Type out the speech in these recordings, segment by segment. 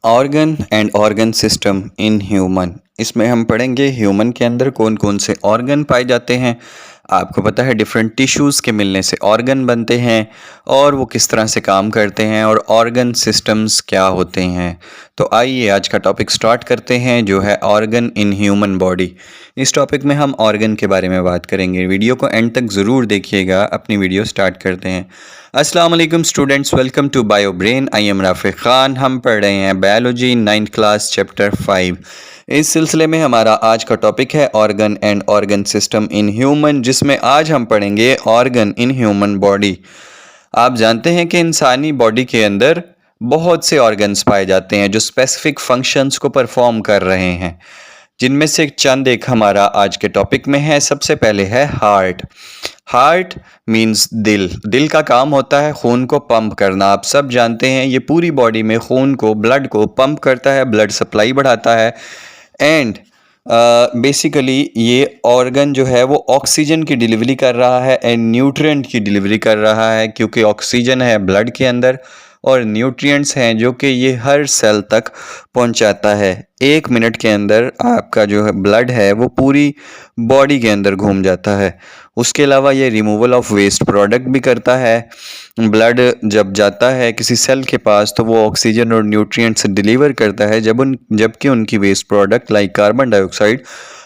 Organ and organ system in human. इसमें हम पढ़ेंगे ह्यूमन के अंदर कौन कौन से ऑर्गन पाए जाते हैं। आपको पता है डिफरेंट टिश्यूज़ के मिलने से ऑर्गन बनते हैं और वो किस तरह से काम करते हैं और ऑर्गन सिस्टम्स क्या होते हैं। तो आइए आज का टॉपिक स्टार्ट करते हैं जो है ऑर्गन इन ह्यूमन बॉडी। इस टॉपिक में हम ऑर्गन के बारे में बात करेंगे। वीडियो को एंड तक ज़रूर देखिएगा। अपनी वीडियो स्टार्ट करते हैं। अस्सलाम वालेकुम students, welcome to Bio Brain. I am Rafiq Khan. हम पढ़ रहे हैं बायोलॉजी 9th क्लास चैप्टर 5। इस सिलसिले में हमारा आज का टॉपिक है organ and organ system in human, जिसमें आज हम पढ़ेंगे ऑर्गन इन ह्यूमन बॉडी। आप जानते हैं कि इंसानी बॉडी के अंदर बहुत से ऑर्गन्स पाए जाते हैं जो स्पेसिफिक फंक्शंस को परफॉर्म कर रहे हैं, जिनमें से चंद एक हमारा आज के टॉपिक में है। सबसे पहले है हार्ट। हार्ट मींस दिल। दिल का काम होता है खून को पंप करना। आप सब जानते हैं ये पूरी बॉडी में खून को, ब्लड को पंप करता है, ब्लड सप्लाई बढ़ाता है। एंड बेसिकली ये ऑर्गन जो है वो ऑक्सीजन की डिलीवरी कर रहा है एंड न्यूट्रिएंट की डिलीवरी कर रहा है, क्योंकि ऑक्सीजन है ब्लड के अंदर और न्यूट्रिएंट्स हैं जो कि ये हर सेल तक पहुंचाता है। 1 मिनट के अंदर आपका जो है ब्लड है वो पूरी बॉडी के अंदर घूम जाता है। उसके अलावा ये रिमूवल ऑफ वेस्ट प्रोडक्ट भी करता है। ब्लड जब जाता है किसी सेल के पास तो वो ऑक्सीजन और न्यूट्रिएंट्स डिलीवर करता है, जबकि उनकी waste product like carbon dioxide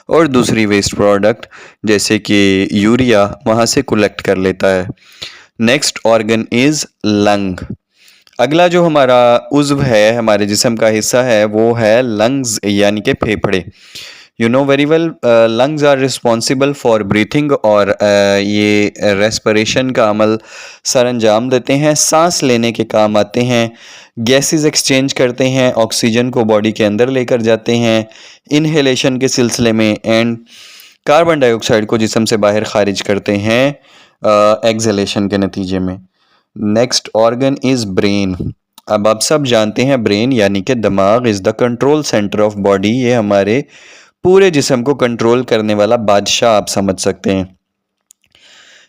और दूसरी वेस्ट प्रोडक्ट जैसे कि यूरिया वहाँ से कलेक्ट कर लेता है। Next organ is lung. अगला जो हमारा उज़्व है, हमारे जिस्म का हिस्सा है, वो है लंग्स यानी कि फेफड़े। You know very well, lungs are responsible for breathing और ये रेस्पिरेशन का अमल सर अंजाम देते हैं, सांस लेने के काम आते हैं, गैसेस एक्सचेंज करते हैं, ऑक्सीजन को बॉडी के अंदर लेकर जाते हैं इनहेलेशन के सिलसिले में, एंड कार्बन डाइऑक्साइड को जिस्म से बाहर खारिज करते हैं एक्सहेलेशन के नतीजे में। Next organ is brain. अब आप सब जानते हैं ब्रेन यानी कि दिमाग is the control centre of body. ये हमारे पूरे जिस्म को कंट्रोल करने वाला बादशाह आप समझ सकते हैं।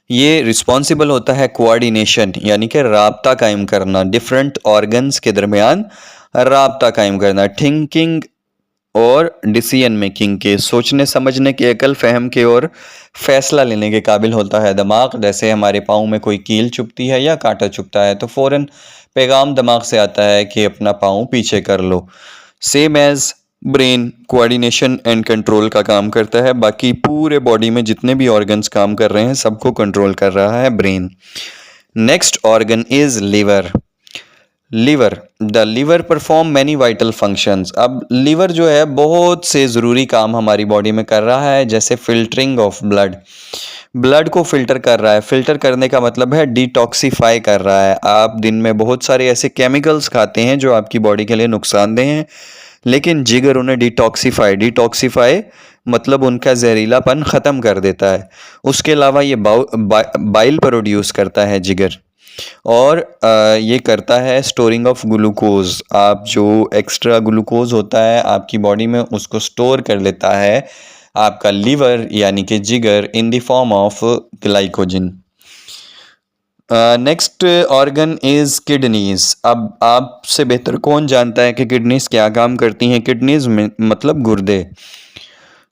ये रिस्पॉन्सिबल होता है कोऑर्डिनेशन यानी कि राब्ता कायम करना, डिफरेंट ऑर्गन्स के दरमियान राब्ता कायम करना, थिंकिंग और डिसीजन मेकिंग के, सोचने समझने के, अकल फहम के और फैसला लेने के काबिल होता है दिमाग। जैसे हमारे पाँव में कोई कील चुभती है या कांटा चुभता है तो फ़ौरन पैगाम दिमाग से आता है कि अपना पाँव पीछे कर लो। Same as brain coordination and control का काम करता है। बाकी पूरे बॉडी में जितने भी ऑर्गन्स काम कर रहे हैं सबको कंट्रोल कर रहा है brain. Next organ is liver. Liver, the liver perform many vital functions. अब लीवर जो है बहुत से ज़रूरी काम हमारी बॉडी में कर रहा है, जैसे फिल्टरिंग ऑफ ब्लड, ब्लड को फिल्टर कर रहा है। फिल्टर करने का मतलब है डिटॉक्सीफाई कर रहा है। आप दिन में बहुत सारे ऐसे केमिकल्स खाते हैं जो आपकी बॉडी के लिए नुकसानदेह हैं, लेकिन जिगर उन्हें डिटॉक्सीफाई मतलब उनका जहरीलापन ख़त्म कर देता है। उसके अलावा ये बाइल प्रोड्यूस करता है जिगर, और ये करता है स्टोरिंग ऑफ ग्लूकोज। आप जो एक्स्ट्रा ग्लूकोज होता है आपकी बॉडी में उसको स्टोर कर लेता है आपका लीवर यानी कि जिगर in the form of glycogen. Next organ is kidneys. अब आपसे बेहतर कौन जानता है कि किडनीज क्या काम करती हैं। किडनीज मतलब गुर्दे।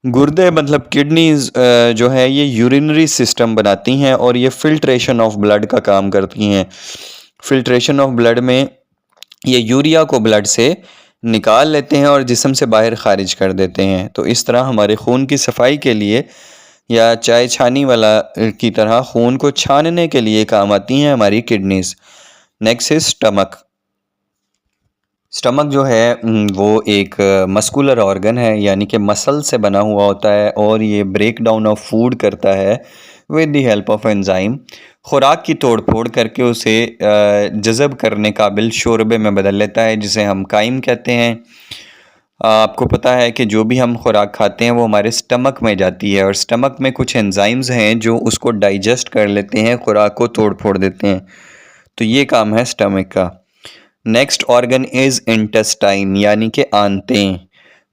गुर्दे मतलब किडनीज जो है ये यूरिनरी सिस्टम बनाती हैं और ये फिल्ट्रेशन ऑफ ब्लड का काम करती हैं। फिल्ट्रेशन ऑफ ब्लड में ये यूरिया को ब्लड से निकाल लेते हैं और जिस्म से बाहर खारिज कर देते हैं। तो इस तरह हमारे खून की सफाई के लिए या चाय छानी वाला की तरह खून को छानने के लिए काम आती हैं हमारी kidneys. Next is stomach. Stomach जो है वो एक मस्कुलर ऑर्गन है यानी कि मसल से बना हुआ होता है और ये ब्रेक डाउन ऑफ फूड करता है with the help of enzyme. खुराक की तोड़ फोड़ करके उसे जज़ब करने काबिल शोरबे में बदल लेता है, जिसे हम काइम कहते हैं। आपको पता है कि जो भी हम खुराक खाते हैं वो हमारे स्टमक में जाती है और स्टमक में कुछ एंजाइम्स हैं जो उसको डाइजेस्ट कर लेते हैं, खुराक को तोड़ फोड़ देते हैं। तो ये काम है स्टमक का। नेक्स्ट ऑर्गन इज़ इंटेस्टाइन यानी कि आंतें।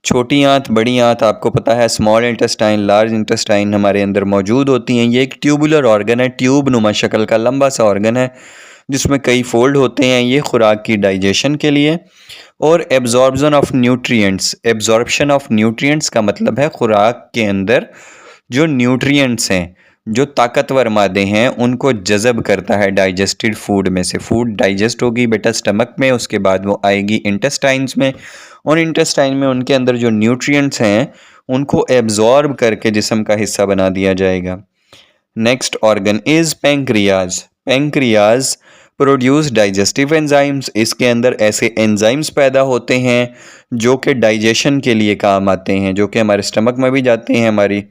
छोटी आंत, बड़ी आंत, आपको पता है स्मॉल इंटेस्टाइन, लार्ज इंटेस्टाइन हमारे अंदर मौजूद होती हैं। ये एक ट्यूबुलर ऑर्गन है, ट्यूब नुमा शक्ल का लंबा सा ऑर्गन है जिसमें कई फोल्ड होते हैं, ये खुराक की डाइजेशन के लिए। और absorption of nutrients, absorption of nutrients का मतलब है खुराक के अंदर जो न्यूट्रिएंट्स हैं, जो ताकतवर मादे हैं, उनको जज़ब करता है डाइजेस्टेड फूड में से। फूड डाइजेस्ट होगी बेटा स्टमक में, उसके बाद वो आएगी इंटेस्टाइन्स में, और इंटेस्टाइन में उनके अंदर जो न्यूट्रिएंट्स हैं उनको एब्जॉर्ब करके जिस्म का हिस्सा बना दिया जाएगा। Next organ is pancreas. Pancreas produce digestive enzymes. इसके अंदर ऐसे एंजाइम्स पैदा होते हैं जो कि डाइजेशन के लिए काम आते हैं, जो कि हमारे स्टमक में भी जाते हैं, हमारी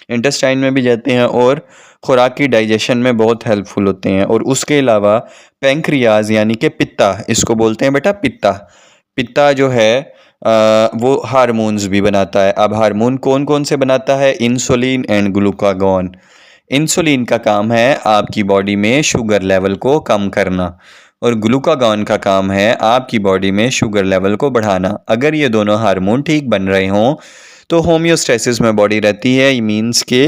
इंटेस्टाइन में भी जाते हैं और खुराक की डाइजेशन में बहुत हेल्पफुल होते हैं। और उसके अलावा पेंक्रियाज यानी कि पित्ता, इसको बोलते हैं बेटा पित्ता। पित्ता जो है वो हार्मोन्स भी बनाता है। अब हार्मोन कौन कौन से बनाता है? Insulin and glucagon. इंसुलिन का काम है आपकी बॉडी में शुगर लेवल को कम करना, और ग्लूकागॉन का काम है आपकी बॉडी में शुगर लेवल को बढ़ाना। अगर ये दोनों हार्मोन ठीक बन रहे हों तो होम्योस्टेसिस में बॉडी रहती है। ये मीन्स के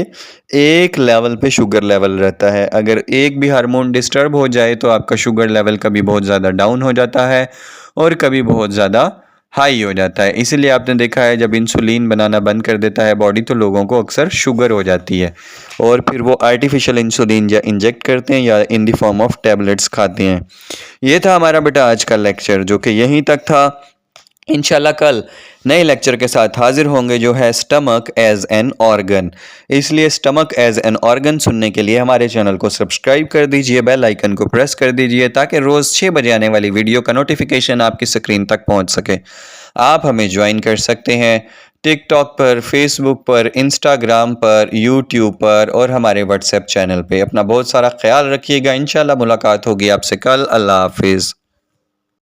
एक लेवल पे शुगर लेवल रहता है। अगर एक भी हार्मोन डिस्टर्ब हो जाए तो आपका शुगर लेवल कभी बहुत ज़्यादा डाउन हो जाता है और कभी बहुत ज़्यादा हाई हो जाता है। इसीलिए आपने देखा है जब इंसुलिन बनाना बंद कर देता है बॉडी तो लोगों को अक्सर शुगर हो जाती है, और फिर वो आर्टिफिशियल इंसुलिन या इंजेक्ट करते हैं या in the form of tablets खाते हैं। ये था हमारा बेटा आज का लेक्चर, जो कि यहीं तक था। इंशाल्लाह कल नए लेक्चर के साथ हाजिर होंगे, जो है स्टमक एज एन ऑर्गन। इसलिए स्टमक एज एन ऑर्गन सुनने के लिए हमारे चैनल को सब्सक्राइब कर दीजिए, बेल आइकन को प्रेस कर दीजिए, ताकि रोज़ 6 बजे आने वाली वीडियो का नोटिफिकेशन आपकी स्क्रीन तक पहुंच सके। आप हमें ज्वाइन कर सकते हैं टिकटॉक पर, फेसबुक पर, इंस्टाग्राम पर, यूट्यूब पर और हमारे व्हाट्सएप चैनल पे। अपना बहुत सारा ख्याल रखिएगा। इंशाल्लाह मुलाकात होगी आपसे कल। अल्लाह हाफिज़।